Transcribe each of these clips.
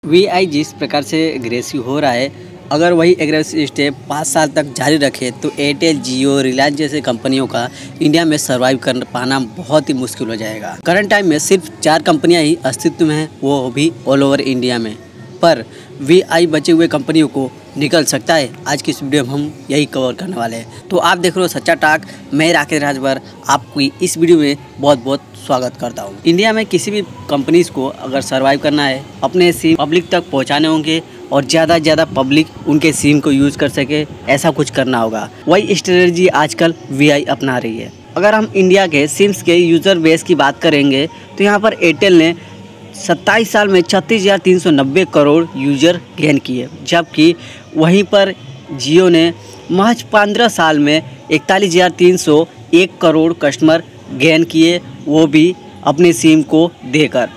VI जिस प्रकार से एग्रेसिव हो रहा है, अगर वही एग्रेसिव स्टेप 5 साल तक जारी रखे तो एयरटेल, जियो, रिलायंस जैसे कंपनियों का इंडिया में सर्वाइव कर पाना बहुत ही मुश्किल हो जाएगा। करंट टाइम में सिर्फ 4 कंपनियां ही अस्तित्व में हैं, वो भी ऑल ओवर इंडिया में। पर वीआई बचे हुए कंपनियों को निकल सकता है। आज की इस वीडियो में हम यही कवर करने वाले हैं। तो आप देख रहे हो सच्चा टॉक, मैं राकेश राजभर आपको इस वीडियो में बहुत बहुत स्वागत करता हूँ। इंडिया में किसी भी कंपनीज को अगर सर्वाइव करना है, अपने सिम पब्लिक तक पहुँचाने होंगे और ज़्यादा से ज़्यादा पब्लिक उनके सिम को यूज़ कर सके, ऐसा कुछ करना होगा। वही स्ट्रेटजी आजकल वीआई अपना रही है। अगर हम इंडिया के सिम्स के यूज़र बेस की बात करेंगे तो यहाँ पर एयरटेल ने 27 साल में 36,390 करोड़ यूज़र गेन किए, जबकि वहीं पर जियो ने महज 15 साल में 41,301 करोड़ कस्टमर गेन किए, वो भी अपनी सिम को देकर।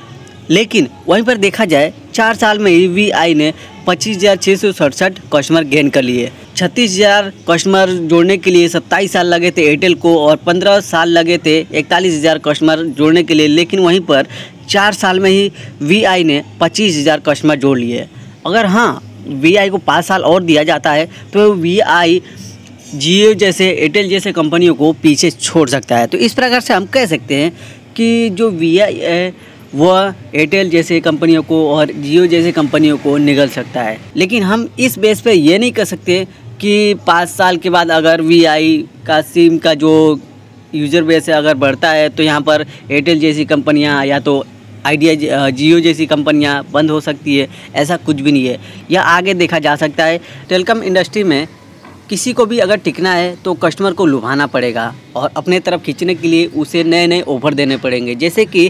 लेकिन वहीं पर देखा जाए 4 साल में ही वीआई ने 25,667 कस्टमर गेन कर लिए। 36,000 कस्टमर जोड़ने के लिए 27 साल लगे थे एयरटेल को और 15 साल लगे थे 41,000 कस्टमर जोड़ने के लिए। लेकिन वहीं पर 4 साल में ही वीआई ने 25,000 कस्टमर जोड़ लिए। अगर हाँ वीआई को 5 साल और दिया जाता है तो वीआई जियो जैसे, एयरटेल जैसे कंपनियों को पीछे छोड़ सकता है। तो इस प्रकार से हम कह सकते हैं कि जो वीआई है वह एयरटेल जैसे कंपनियों को और जियो जैसे कंपनियों को निगल सकता है। लेकिन हम इस बेस पे ये नहीं कर सकते कि 5 साल के बाद अगर वीआई का सिम का जो यूज़र बेस है अगर बढ़ता है तो यहाँ पर एयरटेल जैसी कंपनियाँ या तो आइडिया, जियो जैसी कंपनियाँ बंद हो सकती है। ऐसा कुछ भी नहीं है, यह आगे देखा जा सकता है। टेलीकॉम इंडस्ट्री में किसी को भी अगर टिकना है तो कस्टमर को लुभाना पड़ेगा और अपने तरफ खींचने के लिए उसे नए नए ऑफर देने पड़ेंगे, जैसे कि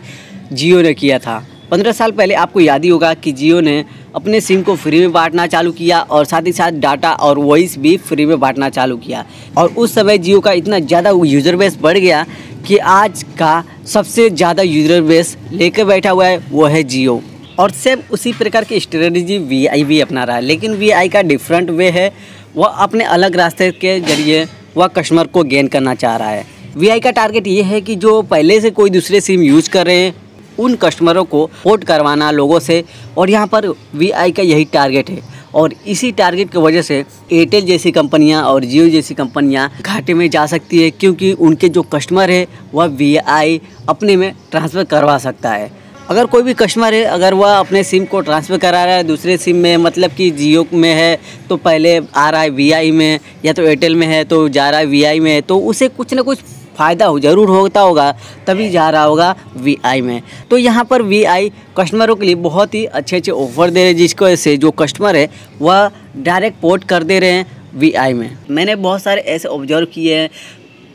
जियो ने किया था। 15 साल पहले आपको याद ही होगा कि जियो ने अपने सिम को फ्री में बांटना चालू किया और साथ ही साथ डाटा और वॉइस भी फ्री में बांटना चालू किया। और उस समय जियो का इतना ज़्यादा यूज़र बेस बढ़ गया कि आज का सबसे ज़्यादा यूज़र बेस लेकर बैठा हुआ है वो है जियो। और सेम उसी प्रकार की स्ट्रेटजी वीआई भी अपना रहा है, लेकिन वीआई का डिफरेंट वे है। वह अपने अलग रास्ते के जरिए वह कस्टमर को गेन करना चाह रहा है। वीआई का टारगेट ये है कि जो पहले से कोई दूसरे सिम यूज़ कर रहे हैं उन कस्टमरों को पोर्ट करवाना लोगों से, और यहाँ पर वीआई का यही टारगेट है। और इसी टारगेट की वजह से एयरटेल जैसी कंपनियाँ और जियो जैसी कंपनियाँ घाटे में जा सकती है, क्योंकि उनके जो कस्टमर है वह वीआई अपने में ट्रांसफ़र करवा सकता है। अगर कोई भी कस्टमर है, अगर वह अपने सिम को ट्रांसफ़र करा रहा है दूसरे सिम में, मतलब कि जियो में है तो पहले आ रहा है वीआई में, या तो एयरटेल में है तो जा रहा है वीआई में, तो उसे कुछ ना कुछ फ़ायदा ज़रूर होता होगा, तभी जा रहा होगा वीआई में। तो यहाँ पर वीआई कस्टमरों के लिए बहुत ही अच्छे अच्छे ऑफ़र दे रहे हैं, जिसकी वजह से जो कस्टमर है वह डायरेक्ट पोर्ट कर दे रहे हैं वीआई में। मैंने बहुत सारे ऐसे ऑब्जर्व किए हैं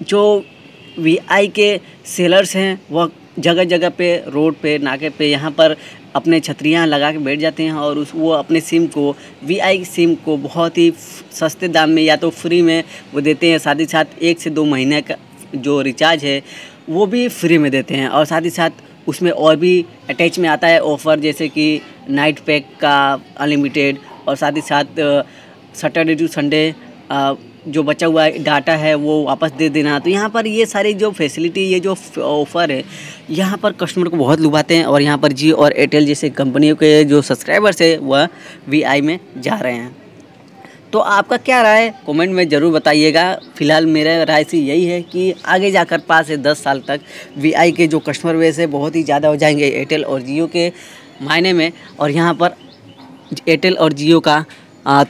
जो वीआई के सेलर्स हैं, वह जगह जगह पे, रोड पे, नाके पे यहाँ पर अपने छतरियाँ लगा के बैठ जाते हैं और वो अपने सिम को, वीआई सिम को बहुत ही सस्ते दाम में या तो फ्री में वो देते हैं। साथ ही साथ 1 से 2 महीने का जो रिचार्ज है वो भी फ्री में देते हैं। और साथ ही साथ उसमें और भी अटैच में आता है ऑफ़र, जैसे कि नाइट पैक का अनलिमिटेड, और साथ ही साथ सैटरडे टू संडे जो बचा हुआ डाटा है वो वापस दे देना। तो यहाँ पर ये सारी जो फैसिलिटी, ये जो ऑफ़र है, यहाँ पर कस्टमर को बहुत लुभाते हैं। और यहाँ पर जियो और एयरटेल जैसे कंपनियों के जो सब्सक्राइबर्स है वह वीआई में जा रहे हैं। तो आपका क्या राय है कमेंट में ज़रूर बताइएगा। फ़िलहाल मेरा राय से यही है कि आगे जाकर 5 से 10 साल तक वीआई के जो कस्टमर बेस है बहुत ही ज़्यादा हो जाएंगे एयरटेल और जियो के मायने में। और यहाँ पर एयरटेल और जियो का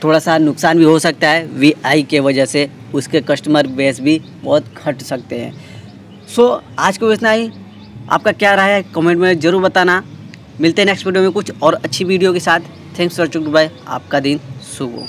थोड़ा सा नुकसान भी हो सकता है वीआई के वजह से, उसके कस्टमर बेस भी बहुत घट सकते हैं। सो आज को इतना ही। आपका क्या राय है कमेंट में ज़रूर बताना। मिलते हैं नेक्स्ट वीडियो में कुछ और अच्छी वीडियो के साथ। Thanks for watching, bye. आपका दिन शुभ हो।